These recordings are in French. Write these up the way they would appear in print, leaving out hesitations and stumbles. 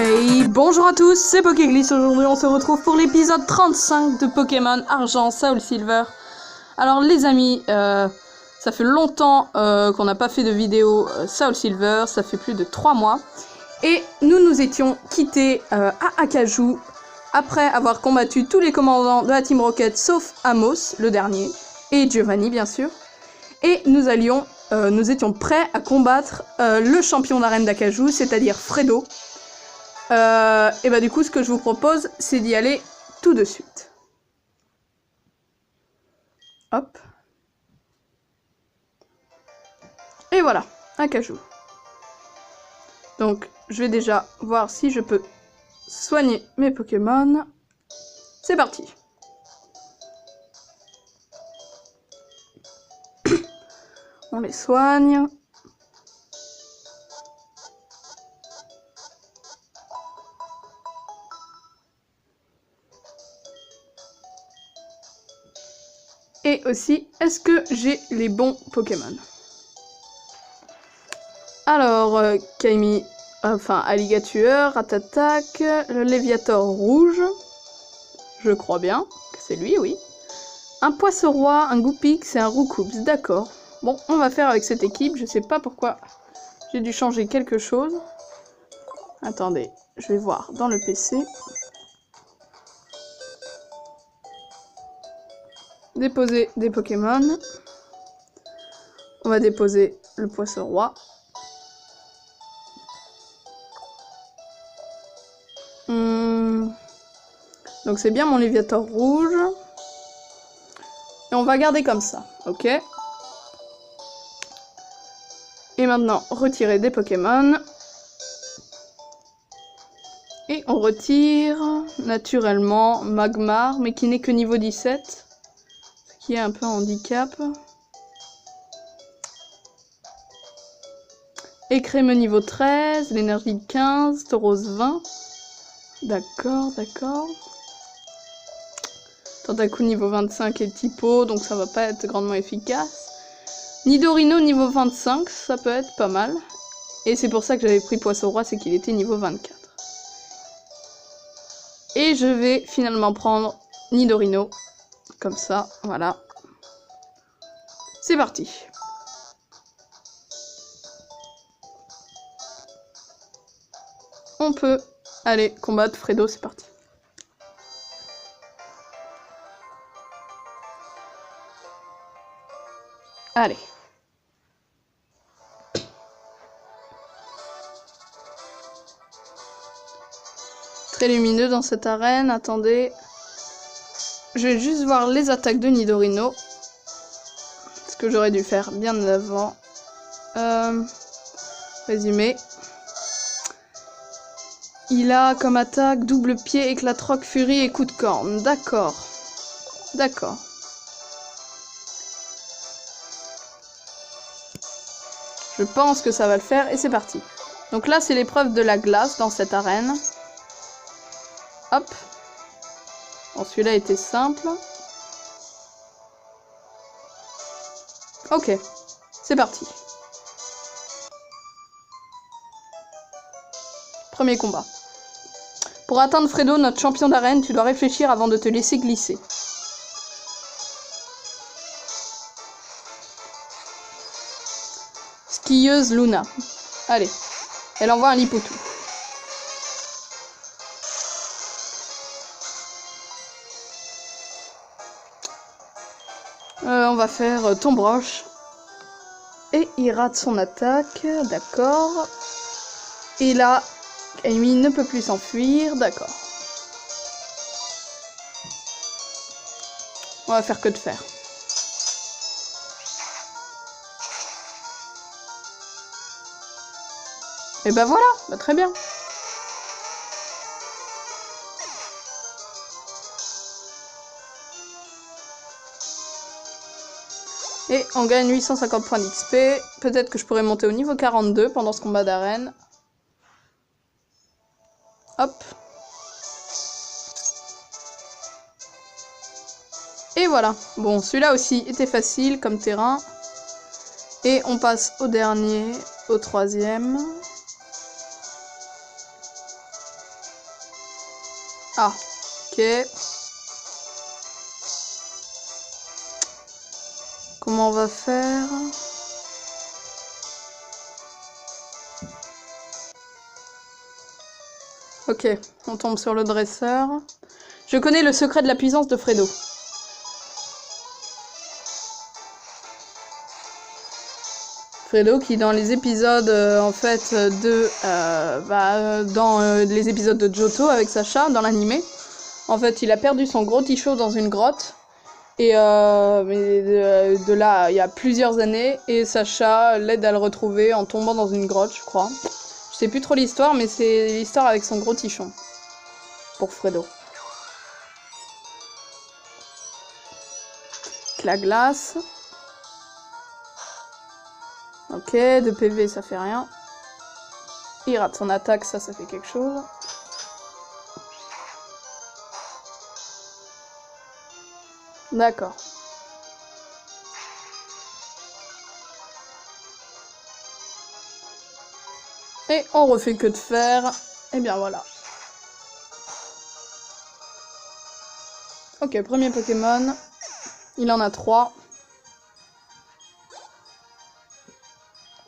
Hey, bonjour à tous, c'est Pokéglisse. Aujourd'hui on se retrouve pour l'épisode 35 de Pokémon Argent Soul Silver. Alors les amis, ça fait longtemps qu'on n'a pas fait de vidéo Soul Silver, ça fait plus de 3 mois. Et nous nous étions quittés à Akaju après avoir combattu tous les commandants de la Team Rocket sauf Amos, le dernier, et Giovanni bien sûr. Et nous étions prêts à combattre le champion d'arène d'Akaju, c'est-à-dire Fredo. Et bah du coup ce que je vous propose c'est d'y aller tout de suite. Hop. Et voilà, Akaju. Donc je vais déjà voir si je peux soigner mes Pokémon. C'est parti. On les soigne. Et aussi, est-ce que j'ai les bons Pokémon? Alors, Kaimi, enfin Alligator, Ratatak, le Léviator rouge, je crois bien que c'est lui, oui. Un Poisson-Roi, un Goupix et un Roucoups, d'accord. Bon, on va faire avec cette équipe, je sais pas pourquoi j'ai dû changer quelque chose. Attendez, je vais voir dans le PC. Déposer des Pokémon. On va déposer le Poisson-Roi. Donc c'est bien mon Léviator rouge. Et on va garder comme ça, ok? Et maintenant, retirer des Pokémon. Et on retire naturellement Magmar, mais qui n'est que niveau 17. Ce qui est un peu un handicap. Écrémeux niveau 13, l'énergie 15, Tauros 20. D'accord, d'accord. Tentacool niveau 25 et Typo, donc ça va pas être grandement efficace. Nidorino niveau 25, ça peut être pas mal. Et c'est pour ça que j'avais pris Poisson-Roi, c'est qu'il était niveau 24. Et je vais finalement prendre Nidorino. Comme ça, voilà. C'est parti. On peut aller combattre Fredo, c'est parti. Allez. Très lumineux dans cette arène, attendez. Je vais juste voir les attaques de Nidorino. Ce que j'aurais dû faire bien avant. Résumé. Il a comme attaque double pied, éclat roc, furie et coup de corne. D'accord. D'accord. Je pense que ça va le faire et c'est parti. Donc là c'est l'épreuve de la glace dans cette arène. Hop. Bon, celui-là était simple. Ok. C'est parti. Premier combat. Pour atteindre Fredo, notre champion d'arène, tu dois réfléchir avant de te laisser glisser. Skieuse Luna. Allez, elle envoie un Lipotou. On va faire Tombroche. Et il rate son attaque, d'accord. Et là, Amy ne peut plus s'enfuir, d'accord. On va faire que de faire. Et bah voilà, bah très bien. Et on gagne 850 points d'XP. Peut-être que je pourrais monter au niveau 42 pendant ce combat d'arène. Hop. Et voilà. Bon, celui-là aussi était facile comme terrain. Et on passe au dernier, au troisième. Ah, ok. Comment on va faire? Ok, on tombe sur le dresseur. Je connais le secret de la puissance de Fredo. Fredo qui dans les épisodes en fait dans les épisodes de Johto avec Sacha dans l'animé, en fait il a perdu son gros Ticho dans une grotte et de là il y a plusieurs années et Sacha l'aide à le retrouver en tombant dans une grotte je crois. Je sais plus trop l'histoire mais c'est l'histoire avec son gros Tichon pour Fredo. La glace. Ok, 2 PV ça fait rien. Il rate son attaque, ça fait quelque chose. D'accord. Et on refait que de faire. Et bien voilà. Ok, premier Pokémon. Il en a 3.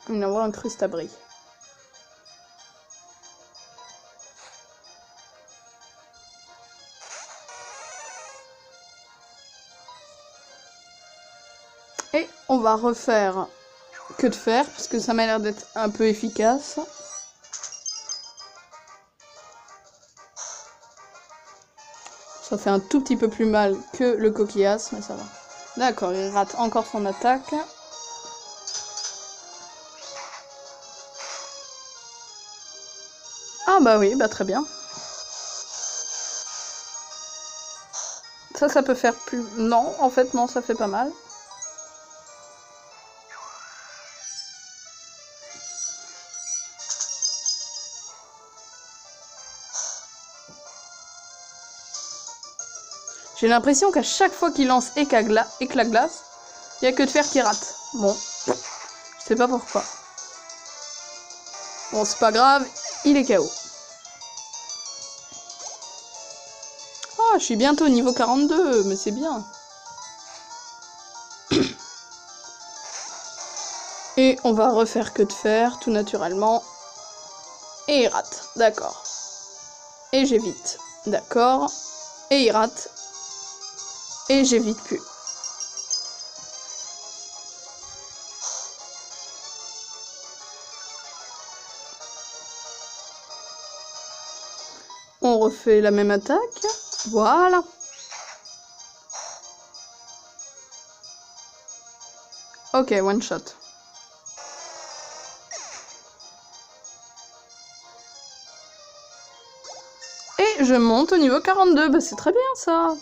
Il envoie un Crustabri. Et on va refaire que de faire, parce que ça m'a l'air d'être un peu efficace. Ça fait un tout petit peu plus mal que le coquillas, mais ça va. D'accord, il rate encore son attaque. Ah bah oui, bah très bien. Ça peut faire plus... Non, en fait, non, ça fait pas mal. J'ai l'impression qu'à chaque fois qu'il lance éclat glace, il n'y a que de fer qui rate. Bon, je sais pas pourquoi. Bon, c'est pas grave, il est KO. Oh, je suis bientôt au niveau 42, mais c'est bien. Et on va refaire que de fer, tout naturellement. Et il rate, d'accord. Et j'évite, d'accord. Et il rate. Et j'évite plus. On refait la même attaque. Voilà. Ok, one shot. Et je monte au niveau 42. Bah c'est très bien ça.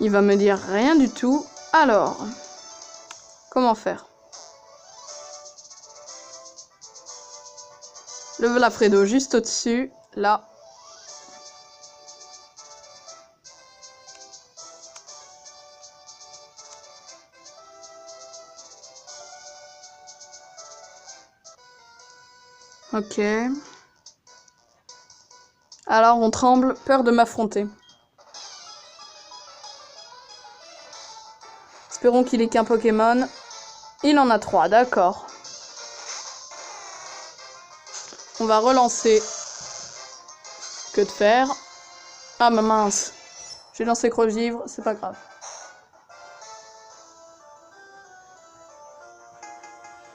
Il va me dire rien du tout. Alors, comment faire? Le Vlafredo juste au-dessus, là. Ok. Alors on tremble, peur de m'affronter. Espérons qu'il ait qu'un Pokémon. Il en a 3, d'accord. On va relancer. Que de faire? Ah ma mince. J'ai lancé Crevivre, c'est pas grave.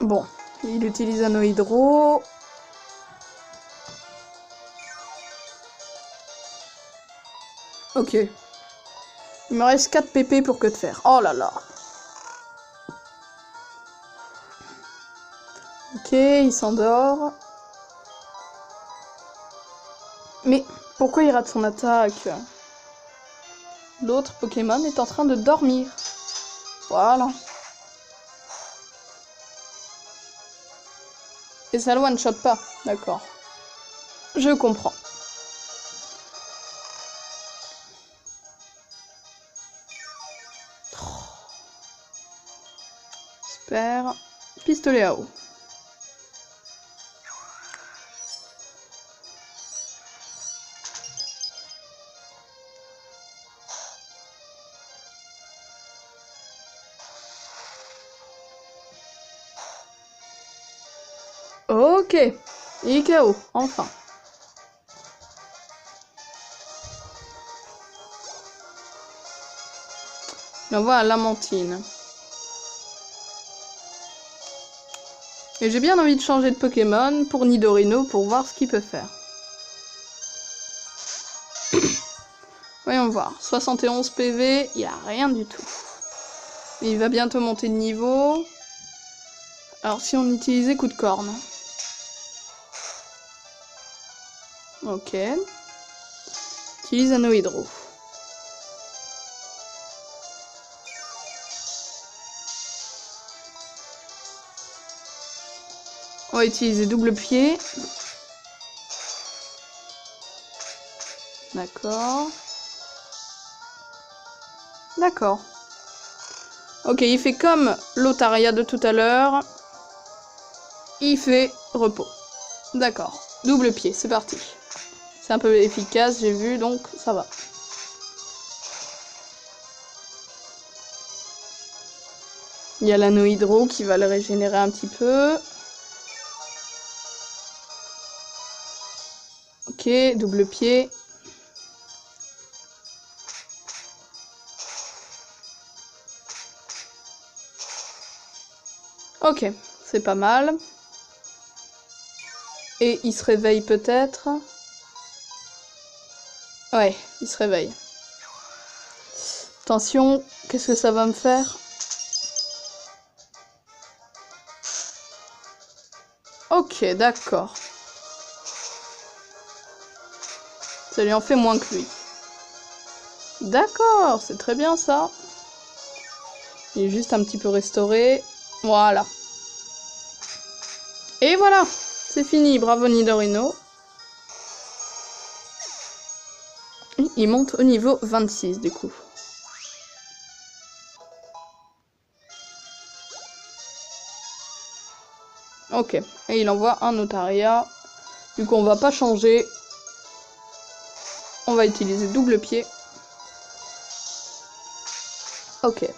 Bon, il utilise un Hydro. Ok. Il me reste 4 PP pour que de faire. Oh là là. Ok, il s'endort. Mais pourquoi il rate son attaque? L'autre Pokémon est en train de dormir. Voilà. Et ça le one-shot pas. D'accord. Je comprends. Super. Pistolet à eau. Ok. Et KO, enfin. Il envoie à Lamentine. Et j'ai bien envie de changer de Pokémon pour Nidorino pour voir ce qu'il peut faire. Voyons voir. 71 PV, il n'y a rien du tout. Mais il va bientôt monter de niveau. Alors si on utilisait coup de corne. Ok. Utilise Anneau Hydro. On va utiliser double pied. D'accord. D'accord. Ok, il fait comme l'Otaria de tout à l'heure. Il fait repos. D'accord. Double pied, c'est parti. C'est un peu efficace, j'ai vu, donc ça va. Il y a l'anneau hydro qui va le régénérer un petit peu. Ok, double pied. Ok, c'est pas mal. Et il se réveille peut-être. Ouais, il se réveille. Attention, qu'est-ce que ça va me faire? Ok, d'accord. Ça lui en fait moins que lui. D'accord, c'est très bien ça. Il est juste un petit peu restauré. Voilà. Et voilà, c'est fini. Bravo Nidorino. Il monte au niveau 26 du coup. Ok, et il envoie un Otaria. Du coup, on va pas changer. On va utiliser double pied. Ok.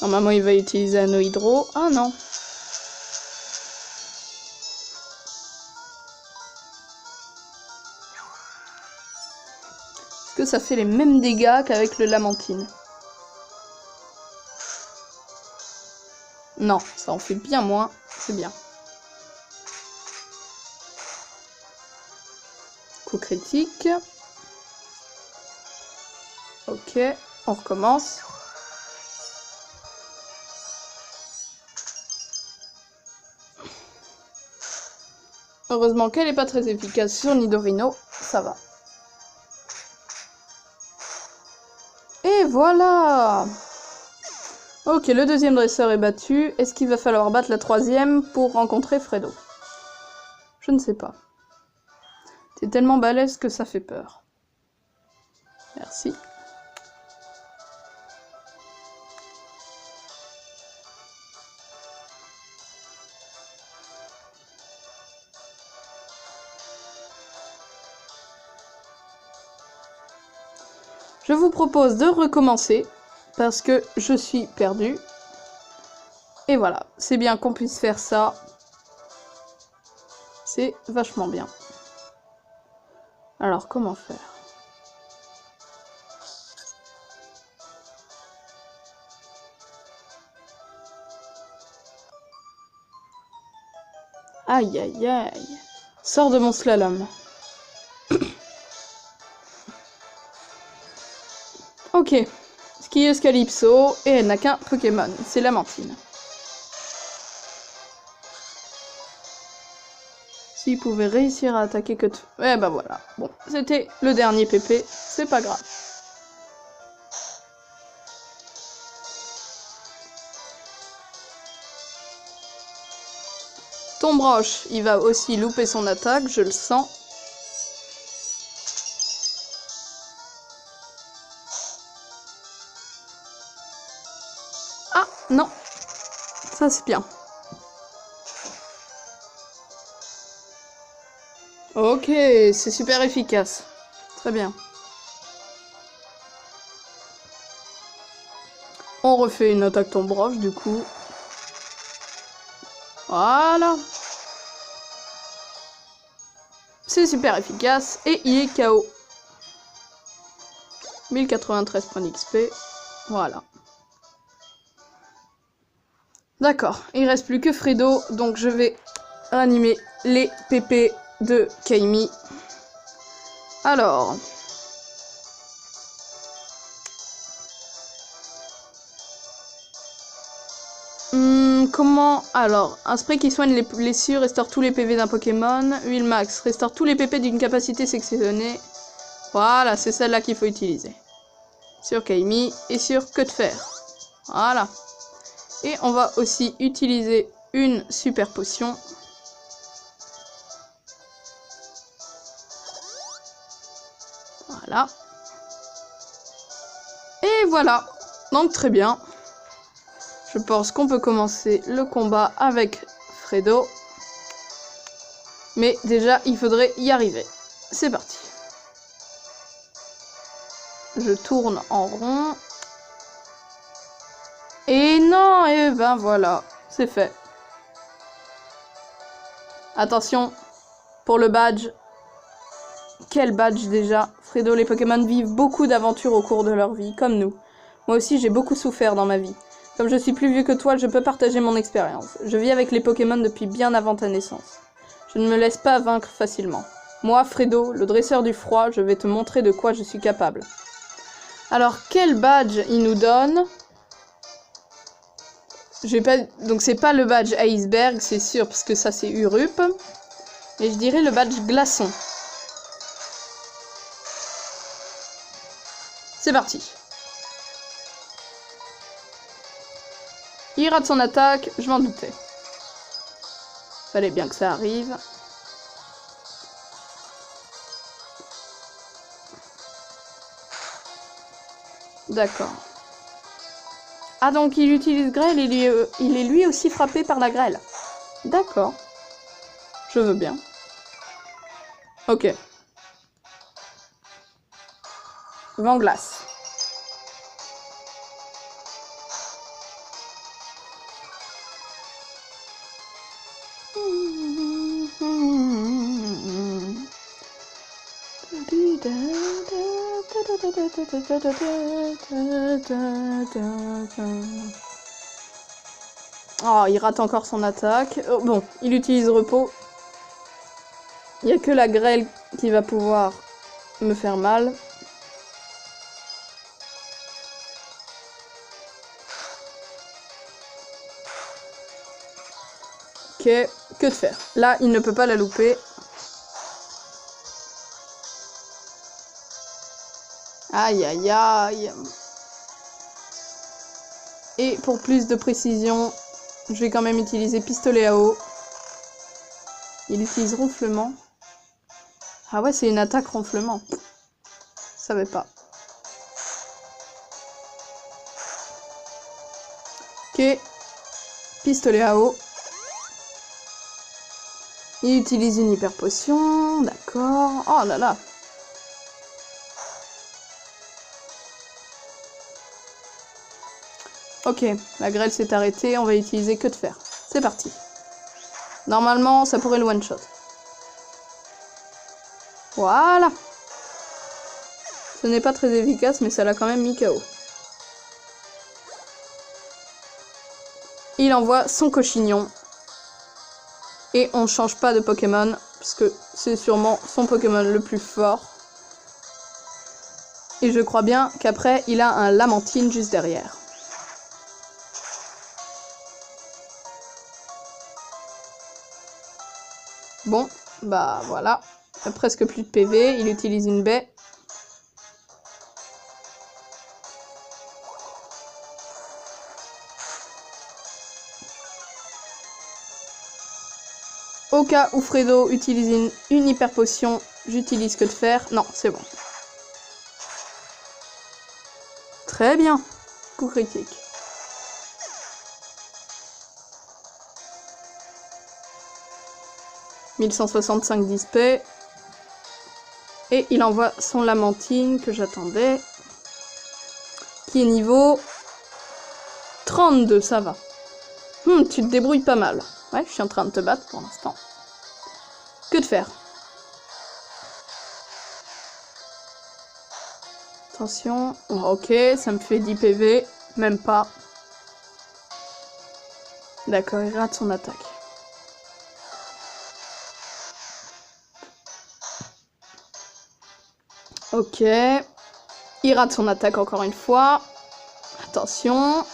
Normalement, il va utiliser Anneau Hydro. Ah non. Est-ce que ça fait les mêmes dégâts qu'avec le Lamentine? Non, ça en fait bien moins. C'est bien. Coup critique. Ok, on recommence. Heureusement qu'elle n'est pas très efficace sur Nidorino, ça va. Et voilà! Ok, le deuxième dresseur est battu. Est-ce qu'il va falloir battre la troisième pour rencontrer Fredo? Je ne sais pas. C'est tellement balèze que ça fait peur. Merci. Je vous propose de recommencer parce que je suis perdue. Et voilà, c'est bien qu'on puisse faire ça. C'est vachement bien. Alors, comment faire? Aïe, aïe, aïe. Sors de mon slalom. Ok. Skieuse Calypso. Et elle n'a qu'un Pokémon. C'est Lamentine. S'il pouvait réussir à attaquer que... Eh ben voilà. Bon, c'était le dernier PP. C'est pas grave. Tombroche, il va aussi louper son attaque, je le sens. Ça, c'est bien. Ok, c'est super efficace. Très bien. On refait une attaque tombe-roche, du coup. Voilà. C'est super efficace. Et il est KO. 1093 points d'XP. Voilà. D'accord. Il reste plus que Fredo. Donc je vais ranimer les PP de Kaimi. Alors. Comment... Alors, un spray qui soigne les blessures, restaure tous les PV d'un Pokémon. Huile max, restaure tous les PP d'une capacité sélectionnée. Voilà, c'est celle-là qu'il faut utiliser. Sur Kaimi et sur Que de Fer. Voilà. Et on va aussi utiliser une super potion. Voilà. Et voilà. Donc très bien. Je pense qu'on peut commencer le combat avec Fredo. Mais déjà, il faudrait y arriver. C'est parti. Je tourne en rond. Et non, et ben voilà, c'est fait. Attention, pour le badge. Quel badge déjà. Fredo, les Pokémon vivent beaucoup d'aventures au cours de leur vie, comme nous. Moi aussi, j'ai beaucoup souffert dans ma vie. Comme je suis plus vieux que toi, je peux partager mon expérience. Je vis avec les Pokémon depuis bien avant ta naissance. Je ne me laisse pas vaincre facilement. Moi, Fredo, le dresseur du froid, je vais te montrer de quoi je suis capable. Alors, quel badge il nous donne? Donc, c'est pas le badge Iceberg, c'est sûr, parce que ça, c'est Urup. Et je dirais le badge Glaçon. C'est parti. Il rate son attaque, je m'en doutais. Fallait bien que ça arrive. D'accord. Ah donc il utilise grêle et il est lui aussi frappé par la grêle. D'accord. Je veux bien. Ok. Vent glace. Oh, il rate encore son attaque. Oh, bon, il utilise repos. Il n'y a que la grêle qui va pouvoir me faire mal. Ok, que de faire? Là, il ne peut pas la louper. Aïe, aïe, aïe. Et pour plus de précision, je vais quand même utiliser pistolet à eau. Il utilise ronflement. Ah ouais, c'est une attaque ronflement. Je savais pas. Ok. Pistolet à eau. Il utilise une hyper potion. D'accord. Oh là là. Ok, la grêle s'est arrêtée. On va utiliser Que de Fer. C'est parti. Normalement, ça pourrait le one-shot. Voilà. Ce n'est pas très efficace, mais ça l'a quand même mis KO. Il envoie son cochignon. Et on ne change pas de Pokémon, parce que c'est sûrement son Pokémon le plus fort. Et je crois bien qu'après, il a un Lamentine juste derrière. Bon, bah voilà. Il a presque plus de PV, il utilise une baie. Au cas où Fredo utilise une hyper potion, j'utilise Que de Fer. Non, c'est bon. Très bien. Coup critique. 1165 d'XP. Et il envoie son Lamentine que j'attendais. Qui est niveau 32, ça va. Tu te débrouilles pas mal. Ouais, je suis en train de te battre pour l'instant. Que de faire? Attention. Oh, ok, ça me fait 10 PV. Même pas. D'accord, il rate son attaque. Ok. Il rate son attaque encore une fois. Attention.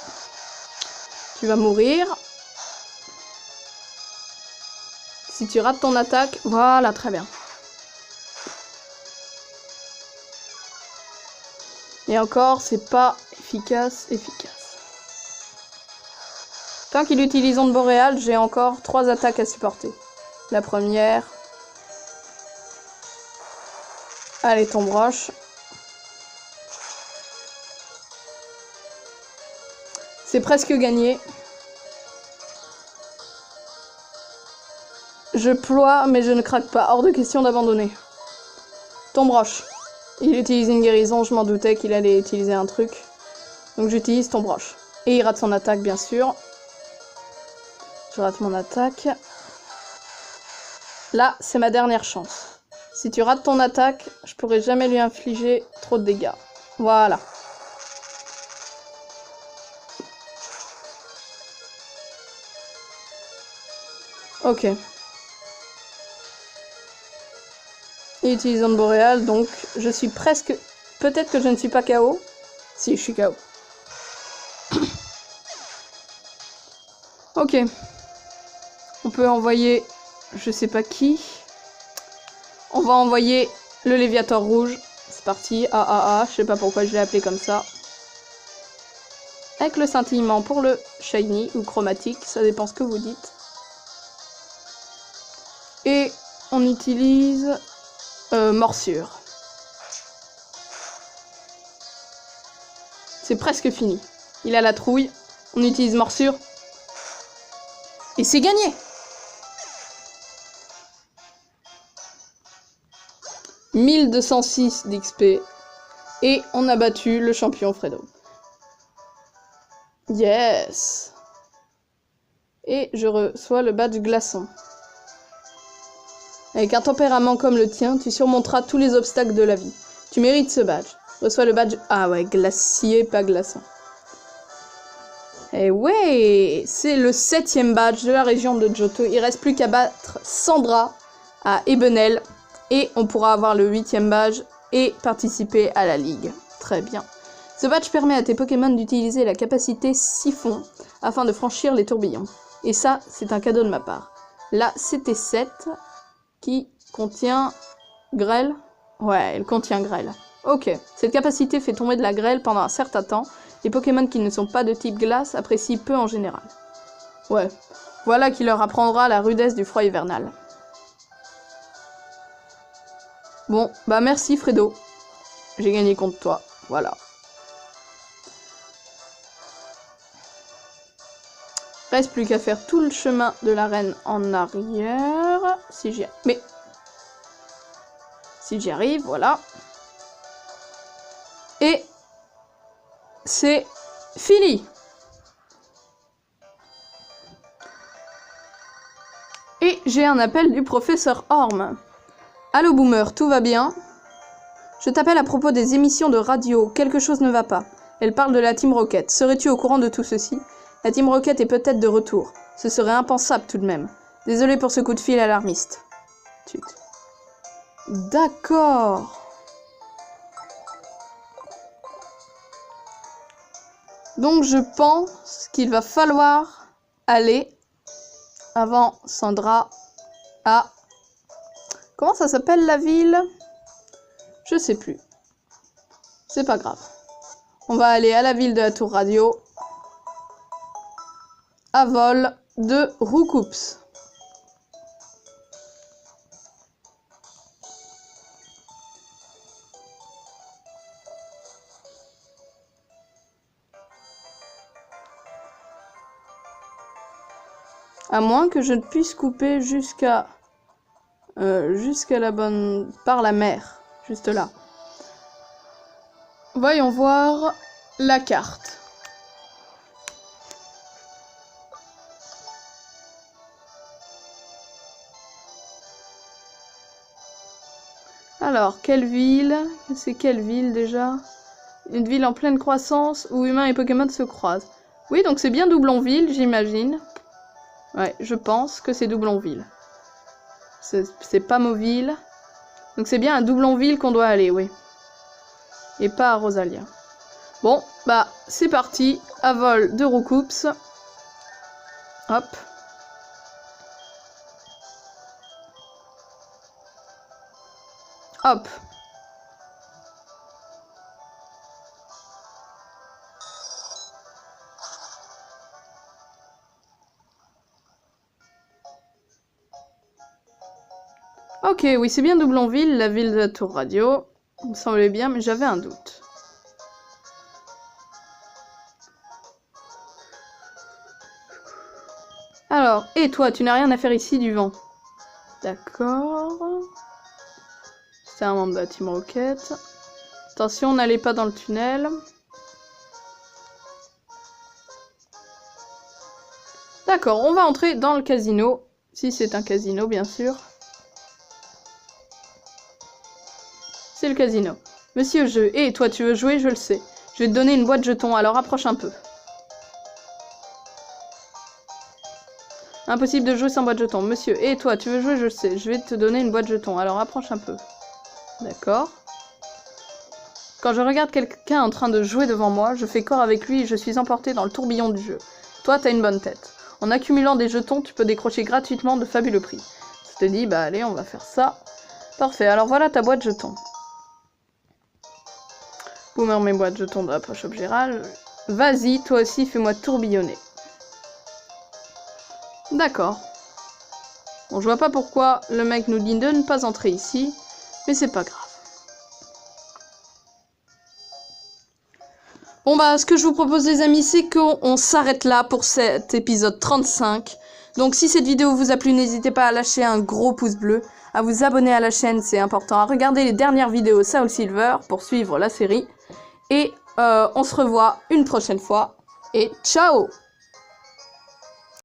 Tu vas mourir. Si tu rates ton attaque, voilà, très bien. Et encore, c'est pas efficace. Tant qu'il utilise onde boréale, j'ai encore 3 attaques à supporter. La première. Allez, tombe roche. C'est presque gagné. Je ploie, mais je ne craque pas. Hors de question d'abandonner. Tombe roche. Il utilise une guérison, je m'en doutais qu'il allait utiliser un truc. Donc j'utilise tombe roche. Et il rate son attaque, bien sûr. Je rate mon attaque. Là, c'est ma dernière chance. Si tu rates ton attaque, je pourrai jamais lui infliger trop de dégâts. Voilà. Ok. Il utilise onde boréale, donc je suis presque... Peut-être que je ne suis pas KO. Si, je suis KO. Ok. On peut envoyer... Je sais pas qui. On va envoyer le Léviator rouge. C'est parti. Je sais pas pourquoi je l'ai appelé comme ça. Avec le scintillement pour le shiny ou chromatique, ça dépend ce que vous dites. Et on utilise morsure. C'est presque fini. Il a la trouille. On utilise morsure. Et c'est gagné! 1206 d'XP. Et on a battu le champion Fredo. Yes! Et je reçois le badge glaçon. Avec un tempérament comme le tien, tu surmonteras tous les obstacles de la vie. Tu mérites ce badge. Reçois le badge... Ah ouais, glacier, pas glaçon. Et ouais, c'est le 7e badge de la région de Johto. Il reste plus qu'à battre Sandra à Ebenel. Et on pourra avoir le 8e badge et participer à la ligue. Très bien. Ce badge permet à tes Pokémon d'utiliser la capacité Siphon afin de franchir les tourbillons. Et ça, c'est un cadeau de ma part. Là, c'était 7 qui contient grêle. Ouais, elle contient grêle. Ok, cette capacité fait tomber de la grêle pendant un certain temps. Les Pokémon qui ne sont pas de type glace apprécient peu en général. Ouais, voilà qui leur apprendra la rudesse du froid hivernal. Bon, bah merci Fredo. J'ai gagné contre toi, voilà. Reste plus qu'à faire tout le chemin de l'arène en arrière. Si j'y... Mais... Si j'y arrive, voilà. Et... c'est fini. Et j'ai un appel du professeur Orm. Allô Boomer, tout va bien? Je t'appelle à propos des émissions de radio. Quelque chose ne va pas. Elle parle de la Team Rocket. Serais-tu au courant de tout ceci? La Team Rocket est peut-être de retour. Ce serait impensable tout de même. Désolé pour ce coup de fil alarmiste. D'accord. Donc je pense qu'il va falloir aller avant Sandra à... Comment ça s'appelle la ville? Je sais plus. C'est pas grave. On va aller à la ville de la Tour Radio. À vol de Roucoups. À moins que je ne puisse couper jusqu'à jusqu'à la bonne... par la mer, juste là. Voyons voir la carte. Alors, quelle ville? C'est quelle ville déjà? Une ville en pleine croissance où humains et Pokémon se croisent. Oui, donc c'est bien Doublonville, j'imagine. Ouais, je pense que c'est Doublonville. C'est pas Mauville. Donc c'est bien à Doublonville qu'on doit aller, oui. Et pas à Rosalia. Bon, bah, c'est parti. À vol de Roucoups. Hop. Hop. Ok, oui, c'est bien Doublonville, la ville de la tour radio. Il me semblait bien, mais j'avais un doute. Alors, et toi, tu n'as rien à faire ici du vent. D'accord. C'est un membre de la Team Rocket. Attention, n'allez pas dans le tunnel. D'accord, on va entrer dans le casino. Si c'est un casino, bien sûr. C'est le casino. Monsieur jeu, et toi tu veux jouer, je le sais. Je vais te donner une boîte de jetons, alors approche un peu. Impossible de jouer sans boîte de jetons. Monsieur, et toi tu veux jouer, je le sais. Je vais te donner une boîte de jetons, alors approche un peu. D'accord. Quand je regarde quelqu'un en train de jouer devant moi, je fais corps avec lui et je suis emporté dans le tourbillon du jeu. Toi, t'as une bonne tête. En accumulant des jetons, tu peux décrocher gratuitement de fabuleux prix. Je te dis, bah allez, on va faire ça. Parfait, alors voilà ta boîte de jetons. Boomer, mes boîtes de jetons de la poche objet rare. Vas-y, toi aussi, fais-moi tourbillonner. D'accord. Bon, je vois pas pourquoi le mec nous dit de ne pas entrer ici, mais c'est pas grave. Bon bah, ce que je vous propose les amis, c'est qu'on s'arrête là pour cet épisode 35. Donc si cette vidéo vous a plu, n'hésitez pas à lâcher un gros pouce bleu, à vous abonner à la chaîne, c'est important, à regarder les dernières vidéos Soul Silver pour suivre la série. Et on se revoit une prochaine fois. Et ciao!